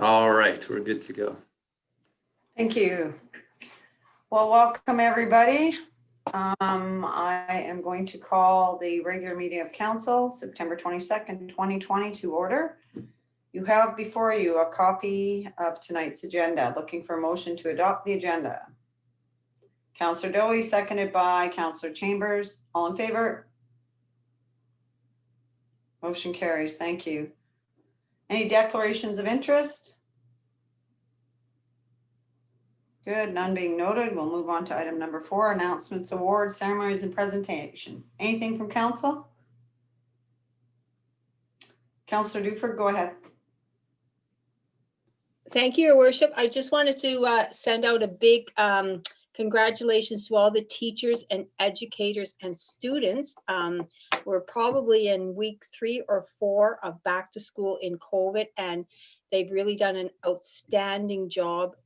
All right, we're good to go. Thank you. Well, welcome everybody. I am going to call the regular meeting of council, September 22nd, 2020 to order. You have before you a copy of tonight's agenda. Looking for a motion to adopt the agenda. Councillor Dowie, seconded by Councillor Chambers. All in favor? Motion carries. Thank you. Any declarations of interest? Good, none being noted. We'll move on to item number 4, announcements, awards, ceremonies, and presentations. Anything from council? Councillor Duford, go ahead. Thank you, Your Worship. I just wanted to send out a big congratulations to all the teachers and educators and students. We're probably in week 3 or 4 of back to school in COVID, and they've really done an outstanding job.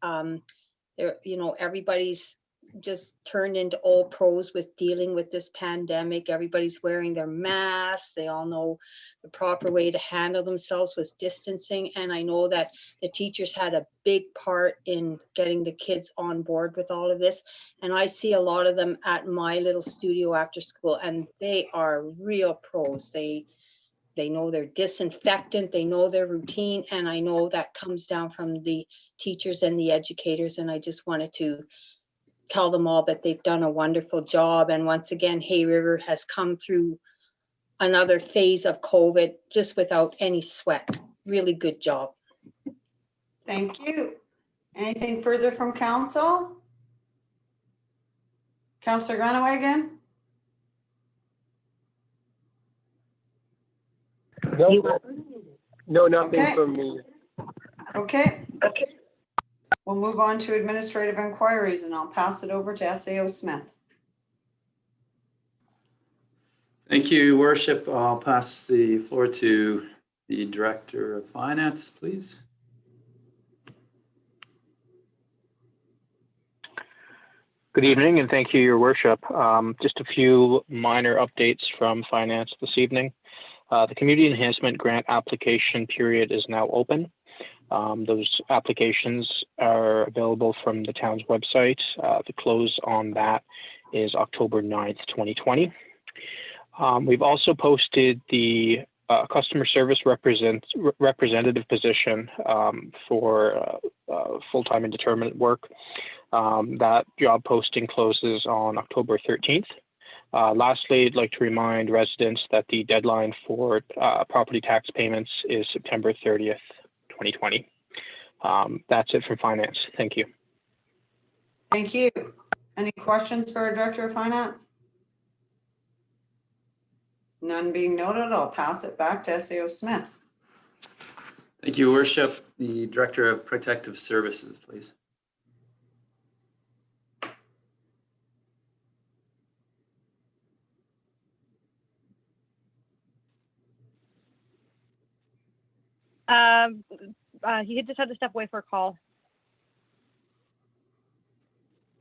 Everybody's just turned into all pros with dealing with this pandemic. Everybody's wearing their masks. They all know the proper way to handle themselves with distancing. And I know that the teachers had a big part in getting the kids on board with all of this. And I see a lot of them at my little studio after school, and they are real pros. They know their disinfectant, they know their routine, and I know that comes down from the teachers and the educators. And I just wanted to tell them all that they've done a wonderful job. And once again, Hay River has come through another phase of COVID just without any sweat. Really good job. Thank you. Anything further from council? Councillor Groenewegen? No, nothing Okay. from me. Okay. We'll move on to administrative inquiries, and I'll pass it over to SAO Smith. Thank you, Your Worship. I'll pass the floor to the Director of Finance, please. Good evening, and thank you, Your Worship. Just a few minor updates from Finance this evening. The Community Enhancement Grant application period is now open. Those applications are available from the town's website. The close on that is October 9th, 2020. We've also posted the customer service representative position for full-time indeterminate work. That job posting closes on October 13th. Lastly, I'd like to remind residents that the deadline for property tax payments is September 30th, 2020. That's it from Finance. Thank you. Thank you. Any questions for our Director of Finance? None being noted, I'll pass it back to SAO Smith. Thank you, Your Worship. The Director of Protective Services, please. He just had to step away for a call.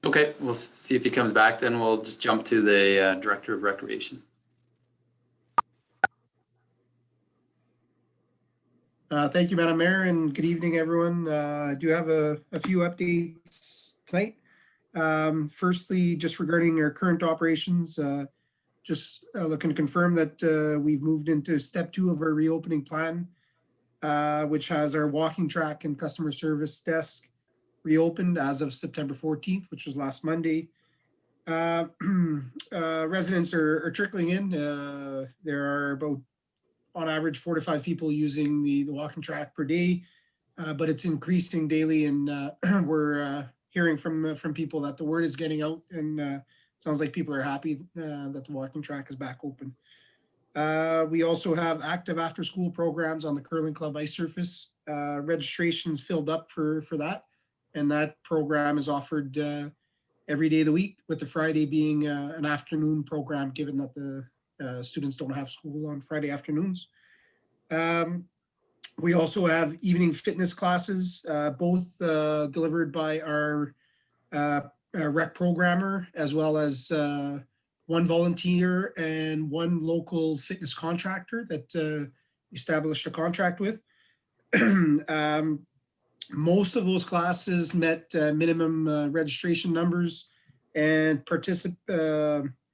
Okay, we'll see if he comes back. Then we'll just jump to the Director of Recreation. Thank you, Madam Mayor, and good evening, everyone. I do have a few updates tonight. Firstly, just regarding our current operations, just looking to confirm that we've moved into step 2 of our reopening plan, which has our walking track and customer service desk reopened as of September 14th, which was last Monday. Residents are trickling in. There are about, on average, 4 to 5 people using the walking track per day, but it's increasing daily, and we're hearing from people that the word is getting out, and it sounds like people are happy that the walking track is back open. We also have active after-school programs on the Curling Club ice surface. Registrations filled up for that, and that program is offered every day of the week, with the Friday being an afternoon program, given that the students don't have school on Friday afternoons. We also have evening fitness classes, both delivered by our rec programmer, as well as one volunteer and one local fitness contractor that established a contract with. Most of those classes met minimum registration numbers and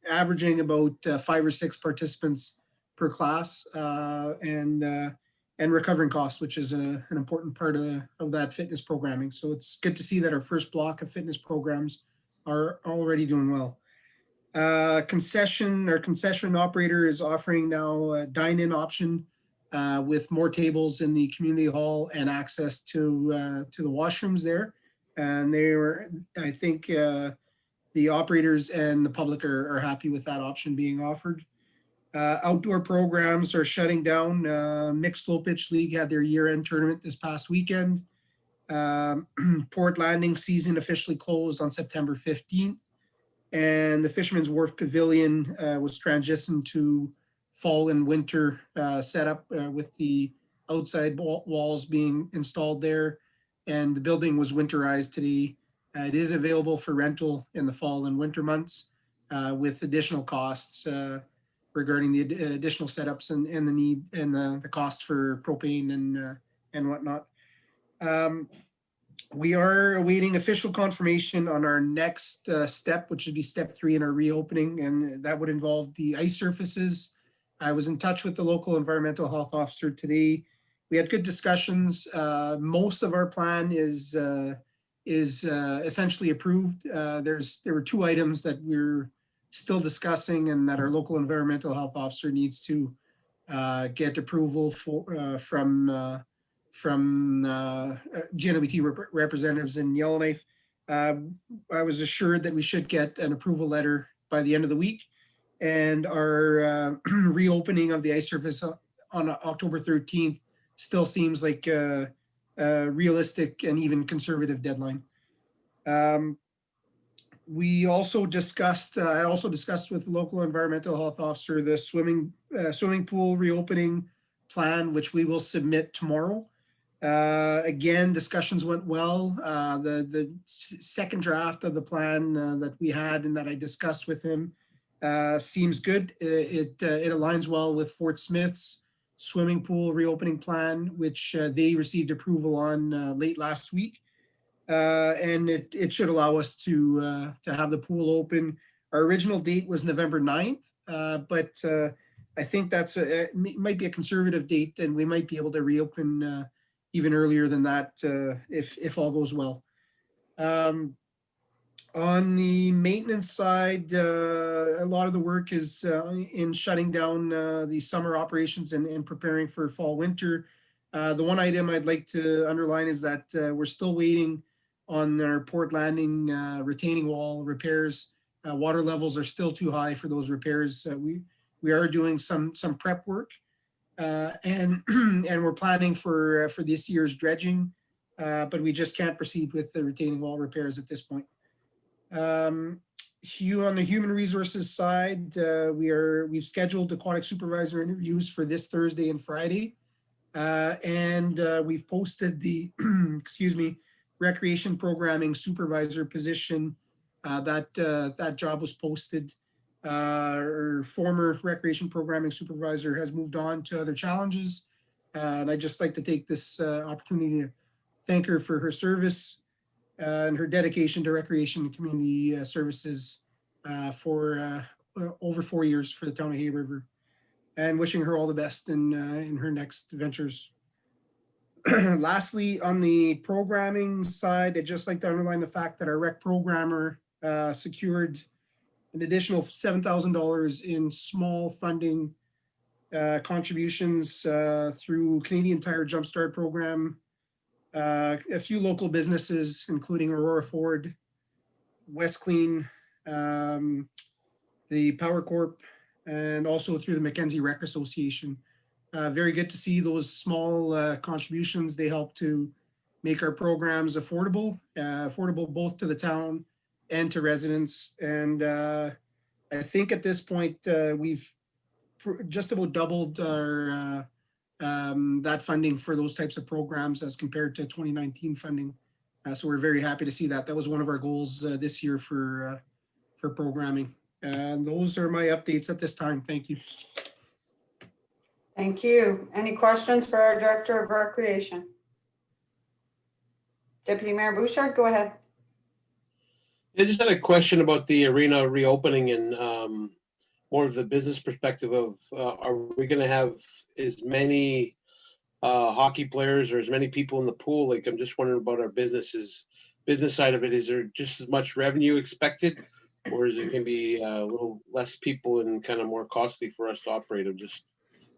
averaging about 5 or 6 participants per class, and recovering costs, which is an important part of that fitness programming. So it's good to see that our first block of fitness programs are already doing well. Our concession operator is offering now a dine-in option with more tables in the community hall and access to the washrooms there. And I think the operators and the public are happy with that option being offered. Outdoor programs are shutting down. Mixed Slow Pitch League had their year-end tournament this past weekend. Port Landing season officially closed on September 15th. And the Fisherman's Wharf Pavilion was transitioned to fall and winter setup with the outside walls being installed there. And the building was winterized today. It is available for rental in the fall and winter months with additional costs regarding the additional setups and the need and the cost for propane and whatnot. We are awaiting official confirmation on our next step, which would be step 3 in our reopening, and that would involve the ice surfaces. I was in touch with the local environmental health officer today. We had good discussions. Most of our plan is essentially approved. There were 2 items that we're still discussing and that our local environmental health officer needs to get approval for from GNWT representatives in Yellowknife. I was assured that we should get an approval letter by the end of the week, and our reopening of the ice surface on October 13th still seems like a realistic and even conservative deadline. We also discussed, I also discussed with the local environmental health officer the swimming pool reopening plan, which we will submit tomorrow. Again, discussions went well. The second draft of the plan that we had and that I discussed with him seems good. It aligns well with Fort Smith's swimming pool reopening plan, which they received approval on late last week. And it should allow us to have the pool open. Our original date was November 9th, but I think that's might be a conservative date, and we might be able to reopen even earlier than that if all goes well. On the maintenance side, a lot of the work is in shutting down the summer operations and preparing for fall winter. The one item I'd like to underline is that we're still waiting on our Port Landing retaining wall repairs. Water levels are still too high for those repairs. We are doing some prep work. And we're planning for this year's dredging, but we just can't proceed with the retaining wall repairs at this point. On the human resources side, we've scheduled aquatic supervisor interviews for this Thursday and Friday, and we've posted the recreation programming supervisor position. That job was posted. Our former recreation programming supervisor has moved on to other challenges. And I'd just like to take this opportunity to thank her for her service and her dedication to recreation and community services for over 4 years for the town of Hay River, and wishing her all the best in her next ventures. Lastly, on the programming side, I'd just like to underline the fact that our rec programmer secured an additional $7,000 in small funding contributions through Canadian Tire Jumpstart Program, a few local businesses, including Aurora Ford, West Clean, the Power Corp, and also through the Mackenzie Rec Association. Very good to see those small contributions. They help to make our programs affordable both to the town and to residents. And I think at this point, we've just about doubled our that funding for those types of programs as compared to 2019 funding. So we're very happy to see that. That was one of our goals this year for programming. And those are my updates at this time. Thank you. Thank you. Any questions for our Director of Recreation? Deputy Mayor Bouchard, go ahead. I just had a question about the arena reopening and more of the business perspective of, are we gonna have as many hockey players or as many people in the pool? Like, I'm just wondering about our business side of it. Is there just as much revenue expected? Or is it gonna be a little less people and kind of more costly for us to operate? Or just,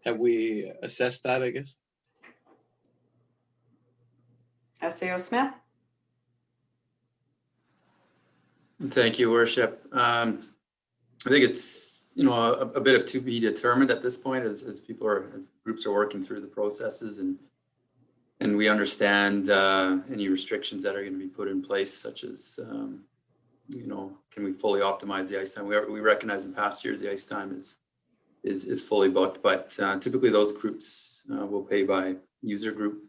have we assessed that, I guess? SAO Smith? Thank you, Worship. I think it's, a bit of to be determined at this point as groups are working through the processes and we understand any restrictions that are going to be put in place, such as, can we fully optimize the ice time? We recognize in past years the ice time is fully booked, but typically those groups will pay by user group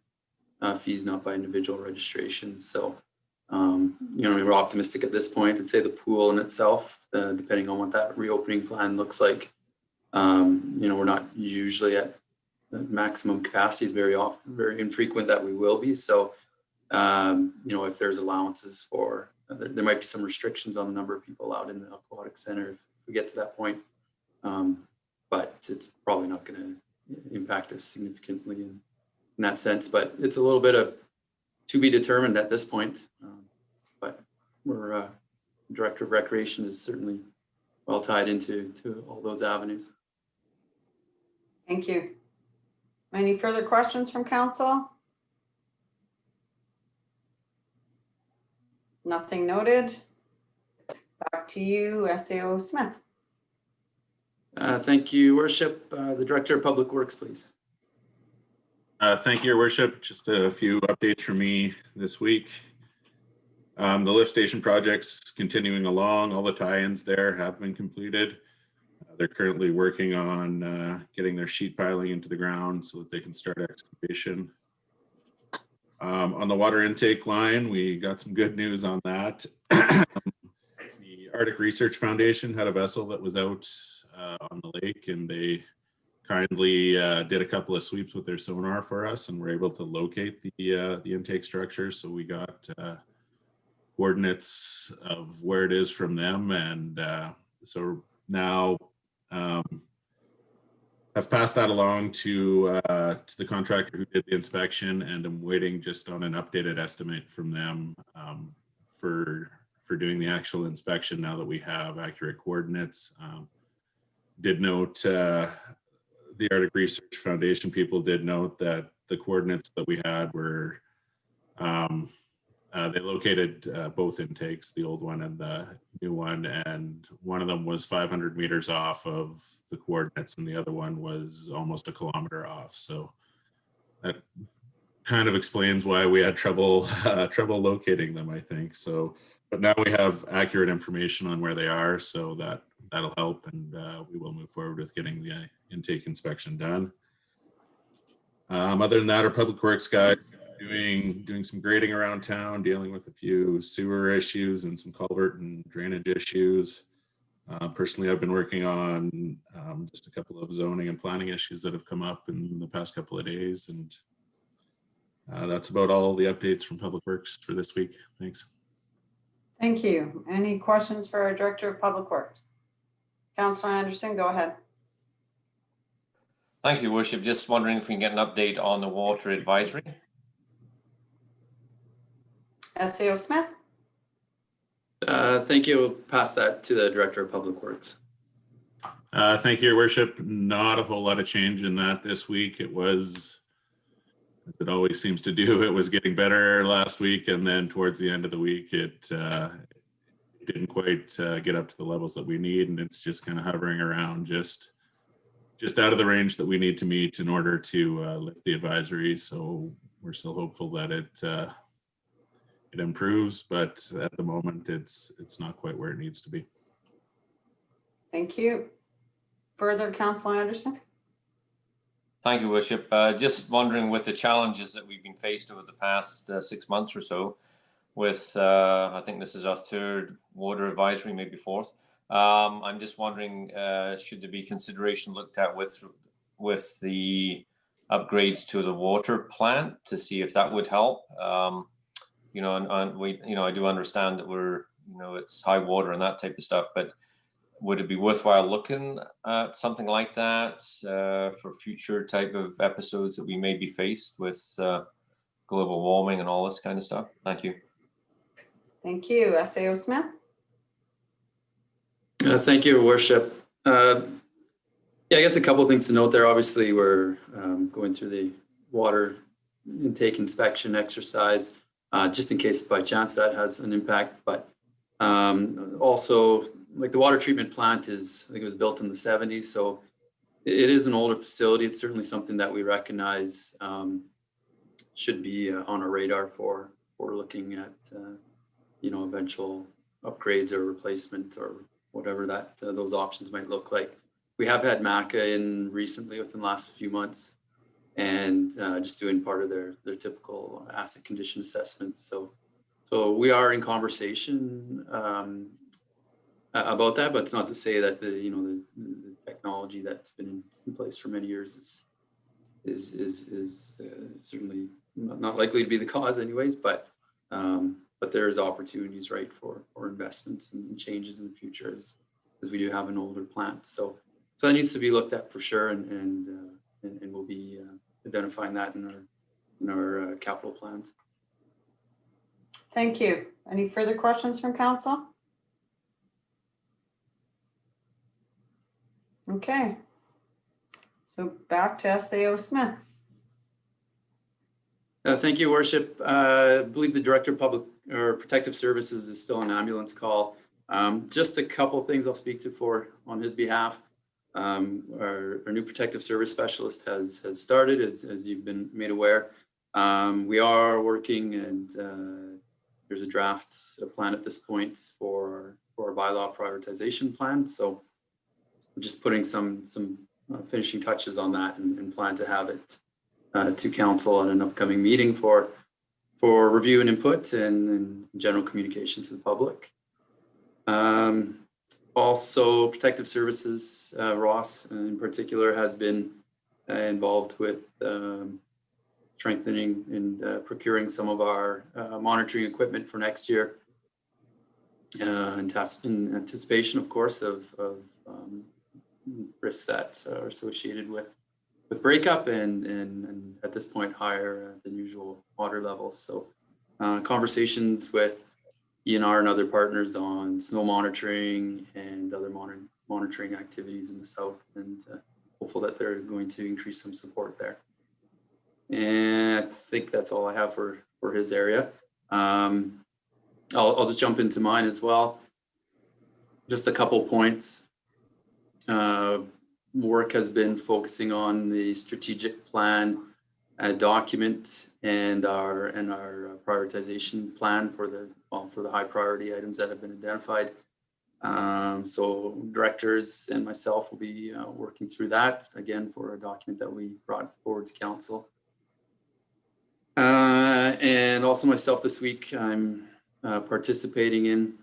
fees, not by individual registrations. So, we're optimistic at this point. I'd say the pool in itself, depending on what that reopening plan looks like, we're not usually at maximum capacity. It's very infrequent that we will be. So, if there's allowances for, there might be some restrictions on the number of people allowed in the aquatic center if we get to that point. But it's probably not going to impact us significantly in that sense. But it's a little bit of to be determined at this point. But we're Director of Recreation is certainly well tied into all those avenues. Thank you. Any further questions from council? Nothing noted. Back to you, SAO Smith. Thank you, Worship. The Director of Public Works, please. Thank you, Your Worship. Just a few updates from me this week. The lift station project's continuing along. All the tie-ins there have been completed. They're currently working on getting their sheet piling into the ground so that they can start excavation. On the water intake line, we got some good news on that. The Arctic Research Foundation had a vessel that was out on the lake, and they kindly did a couple of sweeps with their sonar for us and were able to locate the intake structure. So we got coordinates of where it is from them, and so now I've passed that along to the contractor who did the inspection, and I'm waiting just on an updated estimate from them for doing the actual inspection now that we have accurate coordinates. Did note the Arctic Research Foundation people did note that the coordinates that we had were they located both intakes, the old one and the new one, and one of them was 500 meters off of the coordinates and the other one was almost a kilometer off. So that kind of explains why we had trouble locating them, I think. So, but now we have accurate information on where they are, so that'll help, and we will move forward with getting the intake inspection done. Other than that, our public works guys doing some grading around town, dealing with a few sewer issues and some culvert and drainage issues. Personally, I've been working on just a couple of zoning and planning issues that have come up in the past couple of days, and that's about all the updates from Public Works for this week. Thanks. Thank you. Any questions for our Director of Public Works? Councillor Anderson, go ahead. Thank you, Worship. Just wondering if we can get an update on the water advisory. SAO Smith. Thank you. We'll pass that to the Director of Public Works. Thank you, Your Worship. Not a whole lot of change in that this week. It was, as it always seems to do, it was getting better last week, and then towards the end of the week, it didn't quite get up to the levels that we need, and it's just kind of hovering around just out of the range that we need to meet in order to lift the advisory. So we're still hopeful that it improves, but at the moment it's not quite where it needs to be. Thank you. Further, Councillor Anderson. Thank you, Worship. Just wondering, with the challenges that we've been faced over the past 6 months or so, with I think this is our third water advisory, maybe fourth. I'm just wondering, should there be consideration looked at with the upgrades to the water plant to see if that would help? you know, and we, you know, I do understand that we're, you know, it's high water and that type of stuff, but would it be worthwhile looking at something like that for future type of episodes that we may be faced with global warming and all this kind of stuff? Thank you. Thank you. SAO Smith? Thank you, Your Worship. Yeah, I guess a couple of things to note there. Obviously, we're going through the water intake inspection exercise, just in case by chance that has an impact. But also, like the water treatment plant is, I think it was built in the 70s, so it is an older facility. It's certainly something that we recognize should be on our radar for looking at, you know, eventual upgrades or replacement or whatever that those options might look like. We have had MACA in recently within the last few months, and just doing part of their typical asset condition assessments. So we are in conversation about that, but it's not to say that the technology that's been in place for many years is certainly not likely to be the cause anyways, but there's opportunities, right, for investments and changes in the future as we do have an older plant. So that needs to be looked at for sure, and we'll be identifying that in our capital plans. Thank you. Any further questions from council? Okay. So back to SAO Smith. Thank you, Worship. I believe the Director of Public or Protective Services is still on ambulance call. Just a couple things I'll speak to on his behalf. Our new Protective Service Specialist has started, as you've been made aware. We are working, and there's a draft plan at this point for our bylaw prioritization plan. So we're just putting some finishing touches on that, and plan to have it to council at an upcoming meeting for review and input and general communication to the public. Also, Protective Services, Ross in particular, has been involved with strengthening and procuring some of our monitoring equipment for next year, in anticipation, of course, of risks that are associated with breakup and at this point higher than usual water levels. So conversations with ENR and other partners on snow monitoring and other monitoring activities in the south, and hopeful that they're going to increase some support there. And I think that's all I have for his area. I'll just jump into mine as well. Just a couple points. Work has been focusing on the strategic plan document and our prioritization plan for the high priority items that have been identified. So directors and myself will be working through that again for a document that we brought forward to council. And also myself this week, I'm participating in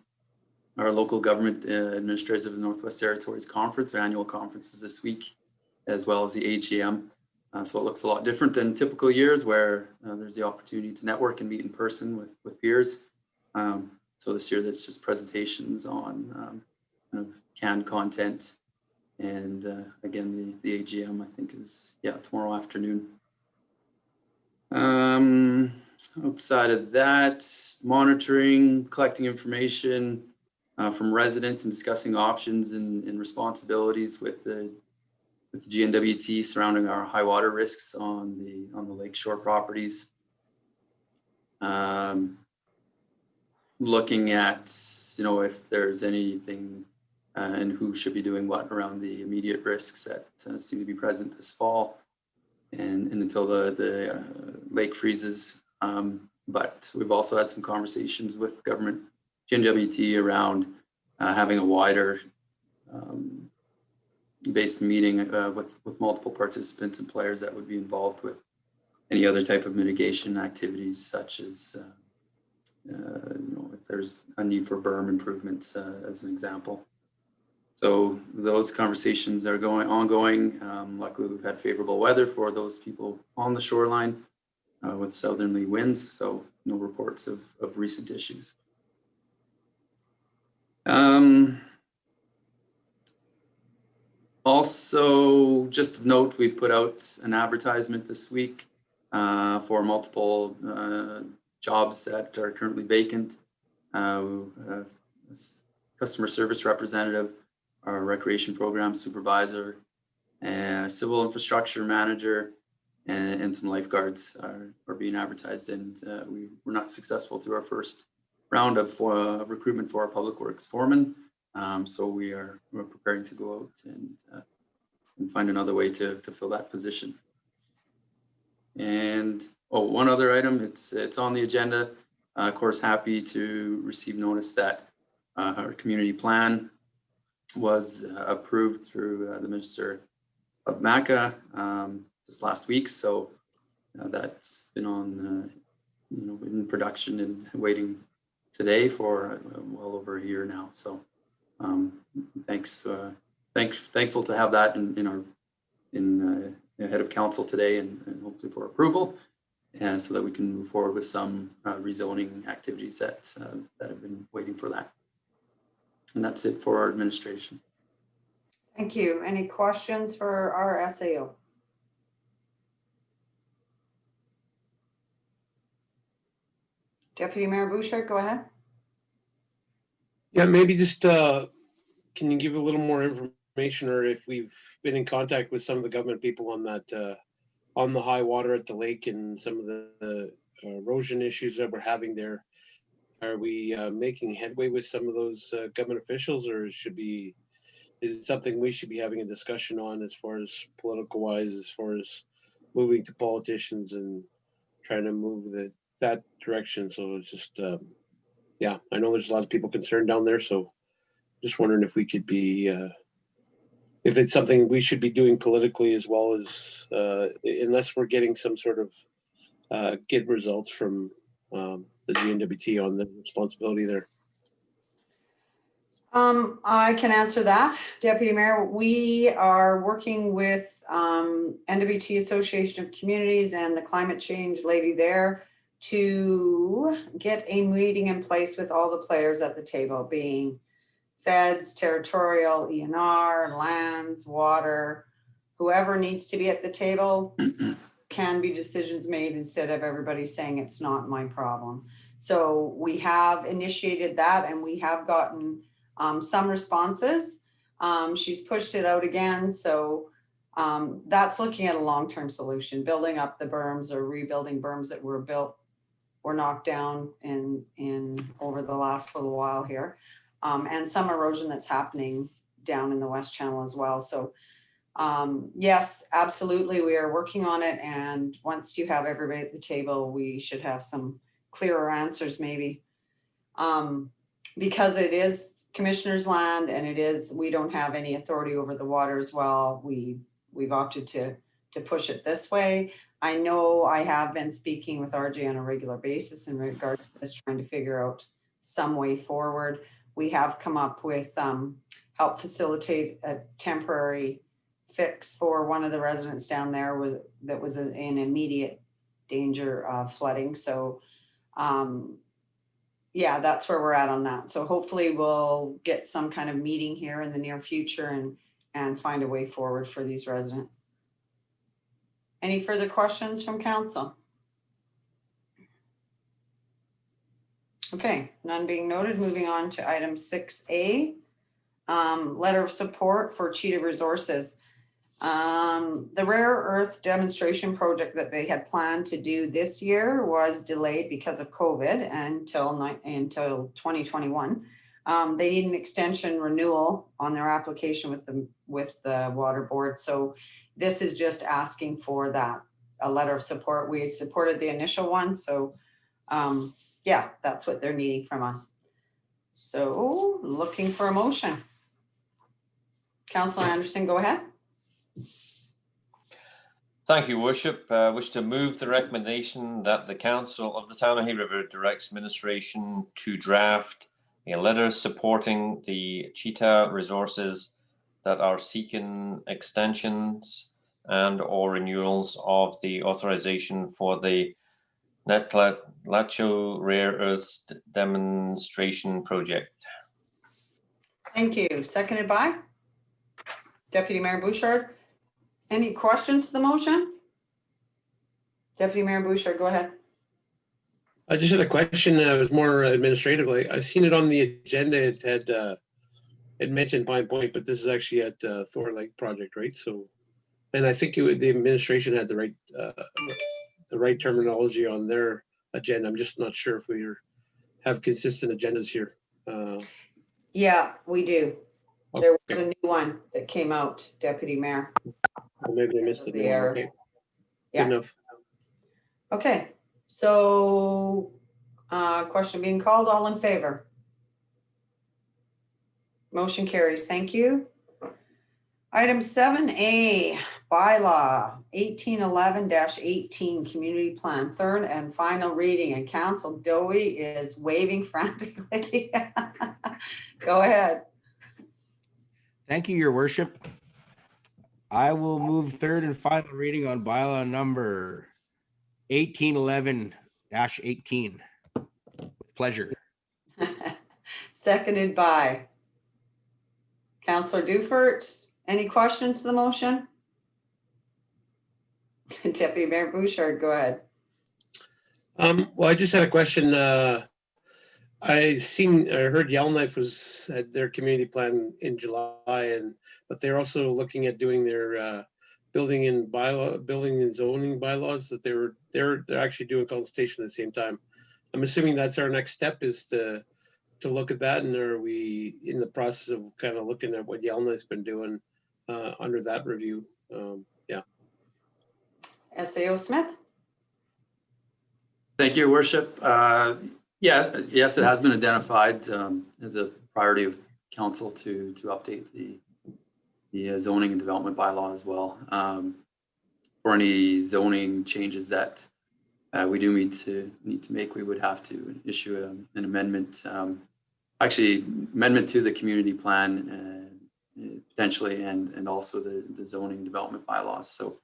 our local government administrators of the Northwest Territories Conference. Our annual conference is this week, as well as the AGM. So it looks a lot different than typical years where there's the opportunity to network and meet in person with peers. So this year, that's just presentations on kind of canned content. And again, the AGM, I think, is tomorrow afternoon. Outside of that, monitoring, collecting information from residents and discussing options and responsibilities with the GNWT surrounding our high water risks on the lakeshore properties. Looking at, if there's anything and who should be doing what around the immediate risks that seem to be present this fall and until the lake freezes. But we've also had some conversations with government GNWT around having a wider based meeting with multiple participants and players that would be involved with any other type of mitigation activities, such as if there's a need for berm improvements, as an example. So those conversations are ongoing. Luckily, we've had favorable weather for those people on the shoreline. with southerly winds, so no reports of recent issues. Also, just of note, we've put out an advertisement this week for multiple jobs that are currently vacant. Customer service representative, our recreation program supervisor, and civil infrastructure manager, and some lifeguards are being advertised. And we were not successful through our first round of recruitment for our public works foreman. So we're preparing to go out and find another way to fill that position. And one other item, it's on the agenda. Of course, happy to receive notice that our community plan was approved through the Minister of MACA just last week. So that's been on, in production and waiting today for well over a year now. So thankful to have that in ahead of council today and hopefully for approval, and so that we can move forward with some rezoning activities that have been waiting for that. And that's it for our administration. Thank you. Any questions for our SAO? Deputy Mayor Bouchard, go ahead. Yeah, maybe just can you give a little more information, or if we've been in contact with some of the government people on that on the high water at the lake and some of the erosion issues that we're having there? Are we making headway with some of those government officials, or is it something we should be having a discussion on as far as political wise, as far as moving to politicians and trying to move that direction? So it's just, yeah, I know there's a lot of people concerned down there. So just wondering if we could be, if it's something we should be doing politically as well as, unless we're getting some sort of get results from the GNWT on the responsibility there. I can answer that, Deputy Mayor. We are working with NWT Association of Communities and the climate change lady there to get a meeting in place with all the players at the table, being feds, territorial, ENR, lands, water, whoever needs to be at the table. Can be decisions made instead of everybody saying it's not my problem. So we have initiated that, and we have gotten some responses. She's pushed it out again. So that's looking at a long-term solution, building up the berms or rebuilding berms that were knocked down in over the last little while here. And some erosion that's happening down in the West Channel as well. So yes, absolutely. We are working on it. And once you have everybody at the table, we should have some clearer answers maybe. Because it is commissioner's land and we don't have any authority over the water as well. We've opted to push it this way. I know I have been speaking with RJ on a regular basis in regards to this, trying to figure out some way forward. We have come up with help facilitate a temporary fix for one of the residents down there that was in immediate danger of flooding. So yeah, that's where we're at on that. So hopefully we'll get some kind of meeting here in the near future and find a way forward for these residents. Any further questions from council? Okay, none being noted. Moving on to item 6A, letter of support for Cheetah Resources. The rare earth demonstration project that they had planned to do this year was delayed because of COVID until 2021. They need an extension renewal on their application with the water board. So this is just asking for that, a letter of support. We supported the initial one. So yeah, that's what they're needing from us. So looking for a motion. Councillor Anderson, go ahead. Thank you, Worship. Wish to move the recommendation that the Council of the Tanahay River directs administration to draft a letter supporting the Cheetah Resources that are seeking extensions and or renewals of the authorization for the Natlacho Rare Earths Demonstration Project. Thank you. Seconded by Deputy Mayor Bouchard. Any questions to the motion? Deputy Mayor Bouchard, go ahead. I just had a question. It was more administratively. I seen it on the agenda. It had it mentioned Pine Point, but this is actually at Thor Lake project, right? So, and I think the administration had the right terminology on their agenda. I'm just not sure if we have consistent agendas here. Yeah, we do. There was Okay. a new one that came out, Deputy Mayor. Well, maybe I missed it. There. Okay. Yeah. Good enough. Okay, so question being called, all in favor? Motion carries. Thank you. Item 7A, bylaw 1811-18, community plan, third and final reading, and Council Dowie is waving frantically. Go ahead. Thank you, Your Worship. I will move third and final reading on bylaw number 1811-18. With pleasure. Seconded by Councillor Dufert. Any questions to the motion? Deputy Mayor Bouchard, go ahead. Well, I just had a question. I heard Yellowknife had their community plan in July, but they're also looking at doing their building and zoning bylaws that they're actually doing consultation at the same time. I'm assuming that's our next step, is to look at that, and are we in the process of kind of looking at what Yellowknife's been doing under that review? Yeah. SAO Smith. Thank you, Your Worship. Yes, it has been identified as a priority of council to update the zoning and development bylaw as well. For any zoning changes that we do need to make, we would have to issue an amendment, actually amendment to the community plan potentially, and also the zoning and development bylaws. So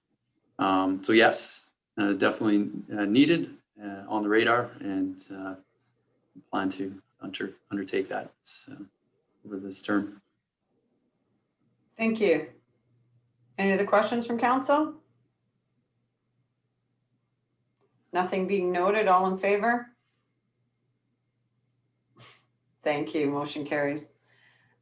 yes, definitely needed, on the radar, and plan to undertake that over this term. Thank you. Any other questions from council? Nothing being noted, all in favor? Thank you, motion carries.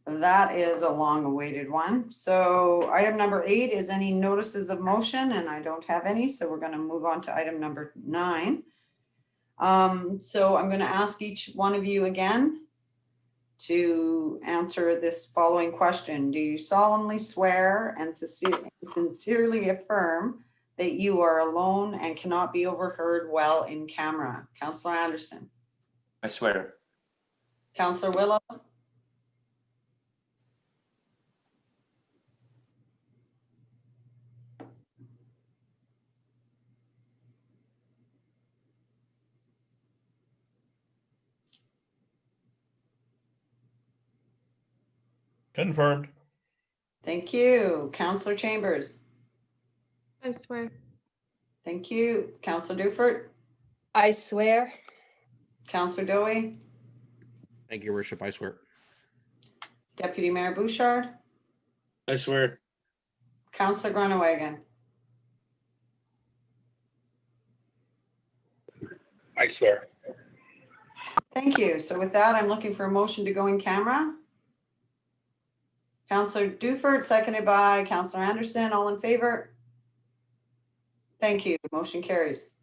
That is a long-awaited one. So item number 8 is any notices of motion, and I don't have any, so we're going to move on to item number 9. So I'm going to ask each one of you again to answer this following question. Do you solemnly swear and sincerely affirm that you are alone and cannot be overheard while in camera? Councillor Anderson. I swear. Councillor Willows. Confirmed. Thank you. Councillor Chambers. I swear. Thank you. Councillor Dufert. I swear. Councillor Dowie. Thank you, Your Worship. I swear. Deputy Mayor Bouchard. I swear. Councillor Grunewagen. I swear. Thank you. So with that, I'm looking for a motion to go in camera. Councillor Dufert, seconded by Councillor Anderson. All in favor? Thank you. Motion carries.